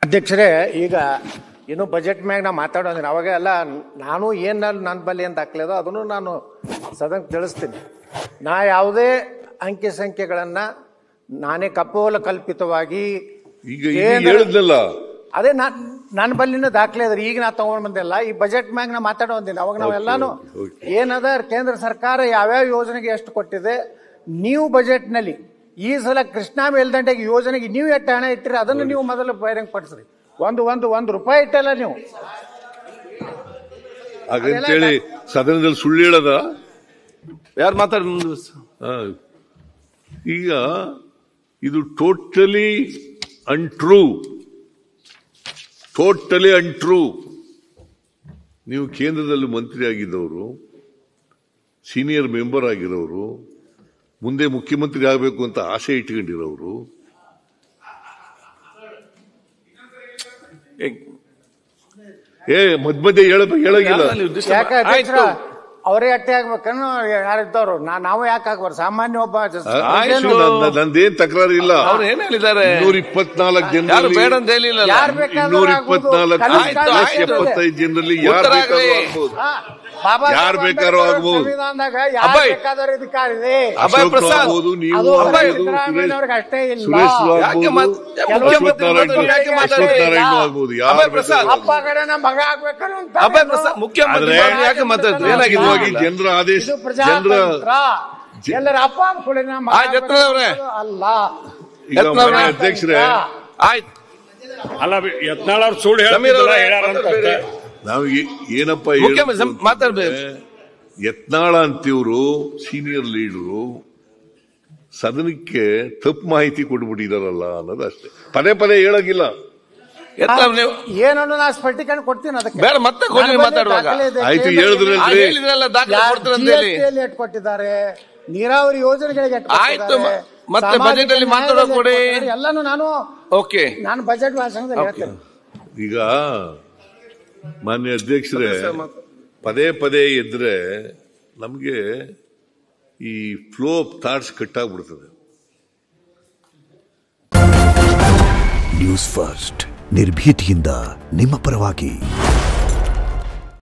ಅಧ್ಯಕ್ಷರೇ, ಈಗ ಇನ್ನು ಬಜೆಟ್ ಮ್ಯಾಗ ನಾ ಮಾತಾಡೋದಿನ ಅವಾಗ ಎಲ್ಲ ನಾನು ಏನು ನನ್ನ ಬಲ್ಲಿ ಏನು ದಾಖಲೆದೋ ಅದನ್ನು ನಾನು ಸದನಕ್ಕೆ ತಿಳಿಸ್ತೀನಿ. ನಾ ಯಾವುದೇ ಅಂಕಿ ಸಂಖ್ಯೆಗಳನ್ನು ನಾನೇ ಕಪೋಲ ಕಲ್ಪಿತವಾಗಿ ಅದೇ ನನ್ನ ಬಲ್ಲಿನ ದಾಖಲೆ ಅದ್ರಿ. ಈಗ ನಾ ತಗೊಂಡ್ ಬಂದಿಲ್ಲ, ಈ ಬಜೆಟ್ ಮ್ಯಾಗ ನಾ ಮಾತಾಡೋದಿಲ್ಲ. ಅವಾಗ ನಾವೆಲ್ಲಾನು ಏನದ ಕೇಂದ್ರ ಸರ್ಕಾರ ಯಾವ್ಯಾವ ಯೋಜನೆಗೆ ಎಷ್ಟು ಕೊಟ್ಟಿದೆ, ನೀವು ಬಜೆಟ್ನಲ್ಲಿ ಈ ಸಲ ಕೃಷ್ಣಾ ಮೇಲ್ದಂಡೆಗೆ ಯೋಜನೆಗೆ ನೀವು ಎಷ್ಟು ಹಣ ಇಟ್ಟಿರಿ ಅದನ್ನು ನೀವು ಮೊದಲು ಬಹಿರಂಗ ಪಡಿಸ್ರಿ. ಒಂದು ರೂಪಾಯಿ ಇಟ್ಟಲ್ಲ ನೀವು. ಹಾಗಂತೇಳಿ ಸದನದಲ್ಲಿ ಸುಳ್ಳು ಹೇಳದ ಯಾರು ಮಾತಾಡ. ಈಗ ಇದು ಟೋಟಲಿ ಅನ್ಟ್ರೂ. ನೀವು ಕೇಂದ್ರದಲ್ಲಿ ಮಂತ್ರಿ ಆಗಿದ್ದವರು, ಸೀನಿಯರ್ ಮೆಂಬರ್ ಆಗಿರೋರು, ಮುಂದೆ ಮುಖ್ಯಮಂತ್ರಿ ಆಗಬೇಕು ಅಂತ ಆಸೆ ಇಟ್ಕೊಂಡಿರೋರು, ಮಧ್ಯ ಹೇಳಂಗಿಲ್ಲ. ಅವರೇ ಅಟ್ಟೆ ಆಗ್ಬೇಕನ್ನು ಯಾರಿದ್ದವ್ರು, ನಾವು ಯಾಕೆ ಆಗ್ಬಾರ್ದು? ಸಾಮಾನ್ಯ ಒಬ್ಬ ನಂದೇನ್ ತಕರಾರು ಇಲ್ಲ. ಅವ್ರು ಏನ್ ಹೇಳಿದ್ದಾರೆ? 224 ಜನರಲ್ಲಿ 224,75 ಜನರಲ್ಲಿ ಯಾರು ಬೇಕಾದ್ರೂ ಆಗ್ಬೋದು. ಸಂವಿಧಾನದಾಗ ಯಾರು ಬೇಕಾದವ್ರು ಅಧಿಕಾರ ಇದೆ. ಆಗ್ಬೋದು, ನೀವು ಅಷ್ಟೇ ಇಲ್ಲ. ಅಶ್ವತ್ಥನಾರಾಯಣ ಆಗ್ಬೋದು. ಅಪ್ಪ ಕಡೆ ನಮ್ಮ ಮಗ ಆಗ್ಬೇಕನ್ನು ಜನರ ಆದೇಶ, ಎಲ್ಲರ ಅಪ್ಪ ಕೂಡ ಅಲ್ಲ. ಅಧ್ಯಕ್ಷರೇ, ಆಯ್ತು ಅಲ್ಲ, ಯತ್ನಾಳ್ ಅವ್ರು ಸುಳ್ಳು ಹೇಳ್ತಾರೆ. ನಾವು ಏನಪ್ಪ ಮಾತಾಡ್ಬೇಕು. ಯತ್ನಾಳ ಅಂತಿವ್ರು ಸೀನಿಯರ್ ಲೀಡರು ಸದನಕ್ಕೆ ತಪ್ಪು ಮಾಹಿತಿ ಕೊಟ್ಬಿಟ್ಟಿದಾರಲ್ಲ ಅನ್ನೋದು ಅಷ್ಟೇ. ಪದೇ ಹೇಳೋಗಿಲ್ಲ. ಏನನ್ನು ನಾ ಸ್ಪಷ್ಟೀಕರಣ ಕೊಡ್ತೀನಿ. ಅದಕ್ಕೆ ಬೇಡ, ಮತ್ತೆ ಮಾತಾಡುವಾಗ ಆಯ್ತು ಹೇಳಿದ್ರಲ್ಲಿ ಕೊಟ್ಟಿದ್ದಾರೆ, ನೀರಾವರಿ ಯೋಜನೆಗಳಿಗೆ ಆಯ್ತು. ಮತ್ತೆ ಬಜೆಟ್ ಅಲ್ಲಿ ಮಾತಾಡೋ ಕೊಡಿ ಎಲ್ಲಾನು ನಾನು ಓಕೆ. ನಾನು ಬಜೆಟ್ ಭಾಷಣದಲ್ಲಿ ಹೇಳ್ತೇನೆ. ಈಗ ಮಾನ್ಯ ಅಧ್ಯಕ್ಷರೇ, ಪದೇ ಇದ್ರೆ ನಮ್ಗೆ ಈ ಫ್ಲೋ ಆಫ್ ಥಾಟ್ಸ್ ಕಟ್ಟಾಗ್ಬಿಡ್ತದೆ. ನ್ಯೂಸ್ ಫಸ್ಟ್ ನಿರ್ಭೀತಿಯಿಂದ ನಿಮ್ಮ ಪರವಾಗಿ.